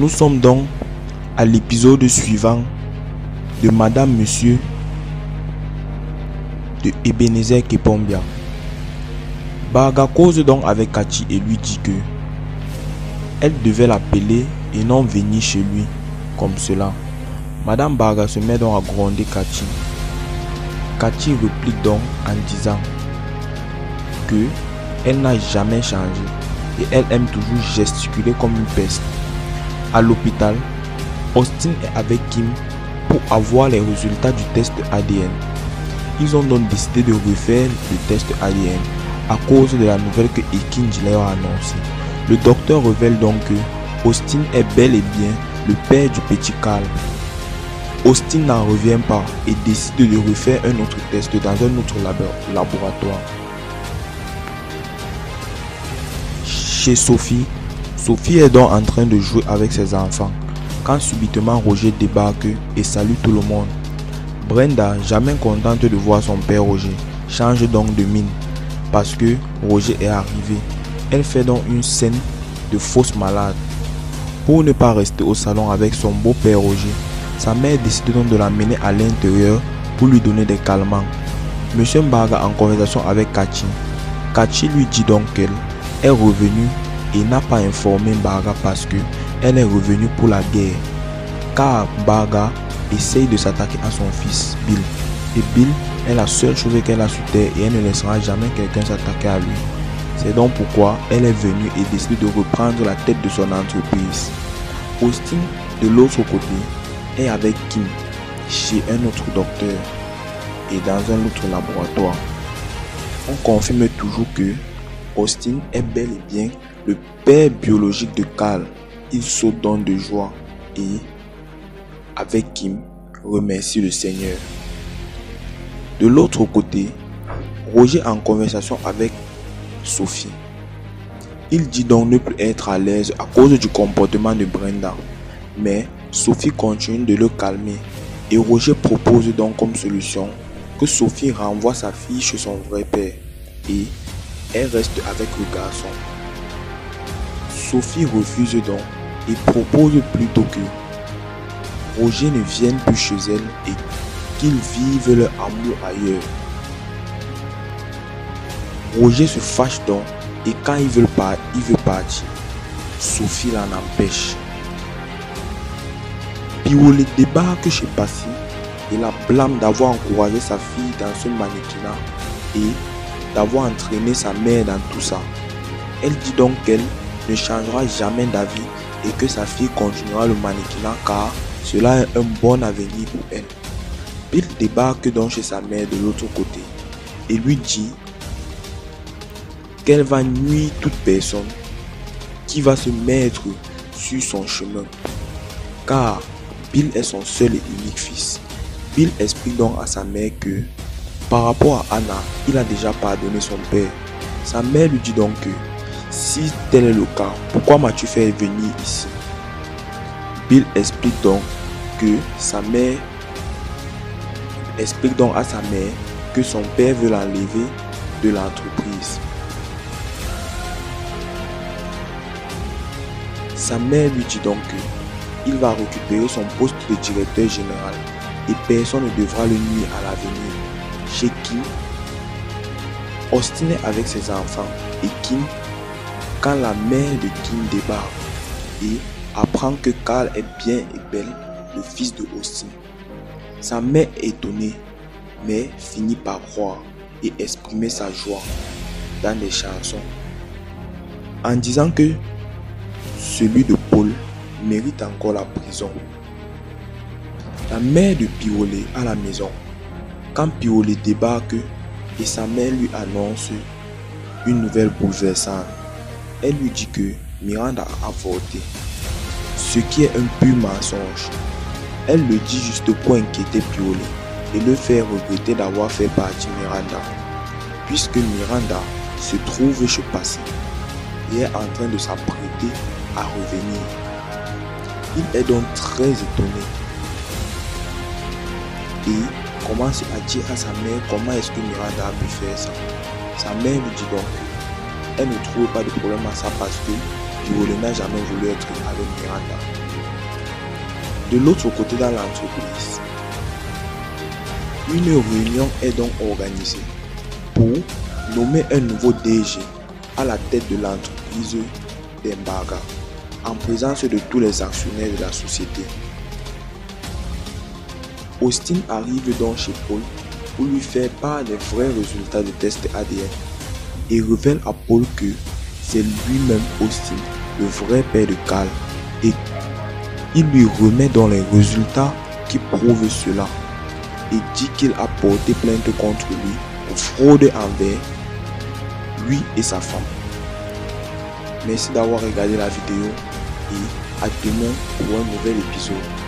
Nous sommes donc à l'épisode suivant de Madame Monsieur de Ebenezer Kepombia. Barga cause donc avec Kachi et lui dit que elle devait l'appeler et non venir chez lui comme cela. Madame Barga se met donc à gronder Kachi. Kachi réplique donc en disant que elle n'a jamais changé et elle aime toujours gesticuler comme une peste. À l'hôpital, Austin est avec Kim pour avoir les résultats du test ADN. Ils ont donc décidé de refaire le test ADN à cause de la nouvelle que Ekinji leur a annoncée. Le docteur révèle donc que Austin est bel et bien le père du petit Carl. Austin n'en revient pas et décide de refaire un autre test dans un autre laboratoire. Chez Sophie est donc en train de jouer avec ses enfants quand subitement Roger débarque et salue tout le monde. Brenda, jamais contente de voir son père Roger, change donc de mine parce que Roger est arrivé. Elle fait donc une scène de fausse malade. Pour ne pas rester au salon avec son beau-père Roger, sa mère décide donc de l'amener à l'intérieur pour lui donner des calmants. Monsieur Barga en conversation avec Kachi. Kachi lui dit donc qu'elle est revenue et n'a pas informé Barga parce que elle est revenue pour la guerre. Car Barga essaye de s'attaquer à son fils Bill. Et Bill est la seule chose qu'elle a sur terre et elle ne laissera jamais quelqu'un s'attaquer à lui. C'est donc pourquoi elle est venue et décide de reprendre la tête de son entreprise. Austin, de l'autre côté, est avec Kim chez un autre docteur et dans un autre laboratoire. On confirme toujours que Austin est bel et bien le père biologique de Carl. Il saute donc de joie et, avec Kim, remercie le Seigneur. De l'autre côté, Roger en conversation avec Sophie. Il dit donc ne plus être à l'aise à cause du comportement de Brenda. Mais Sophie continue de le calmer et Roger propose donc comme solution que Sophie renvoie sa fille chez son vrai père et elle reste avec le garçon. Sophie refuse donc et propose plutôt que Roger ne vienne plus chez elle et qu'ils vivent leur amour ailleurs. Roger se fâche donc et quand il veut partir, Sophie l'en empêche. Piolé débarque chez Passy et la blâme d'avoir encouragé sa fille dans ce mannequinat et d'avoir entraîné sa mère dans tout ça. Elle dit donc qu'elle ne changera jamais d'avis et que sa fille continuera le mannequinat car cela est un bon avenir pour elle. Bill débarque donc chez sa mère de l'autre côté et lui dit qu'elle va nuire toute personne qui va se mettre sur son chemin car Bill est son seul et unique fils. Bill explique donc à sa mère que par rapport à Anna, il a déjà pardonné son père. Sa mère lui dit donc que si tel est le cas, pourquoi m'as-tu fait venir ici? Bill explique donc à sa mère que son père veut l'enlever de l'entreprise. Sa mère lui dit donc qu'il va récupérer son poste de directeur général et personne ne devra le nuire à l'avenir. Chez Kim, Austin est avec ses enfants et Kim, quand la mère de Kim débarque et apprend que Carl est bien et belle, le fils de Austin. Sa mère est étonnée, mais finit par croire et exprimer sa joie dans des chansons, en disant que celui de Paul mérite encore la prison. La mère de Piolé à la maison. Quand Piolé débarque et sa mère lui annonce une nouvelle bouleversante, elle lui dit que Miranda a avorté, ce qui est un pur mensonge. Elle le dit juste pour inquiéter Piolé et le faire regretter d'avoir fait partie Miranda, puisque Miranda se trouve chez Passy et est en train de s'apprêter à revenir. Il est donc très étonné et commence à dire à sa mère comment est-ce que Miranda a pu faire ça. Sa mère lui dit donc qu'elle ne trouve pas de problème à ça parce que Yul n'a jamais voulu être avec Miranda. De l'autre côté dans l'entreprise, une réunion est donc organisée pour nommer un nouveau DG à la tête de l'entreprise d'Embarga, en présence de tous les actionnaires de la société. Austin arrive donc chez Paul pour lui faire part des vrais résultats de test ADN et révèle à Paul que c'est lui-même Austin, le vrai père de Carl, et il lui remet donc les résultats qui prouvent cela et dit qu'il a porté plainte contre lui pour fraude envers lui et sa femme. Merci d'avoir regardé la vidéo et à demain pour un nouvel épisode.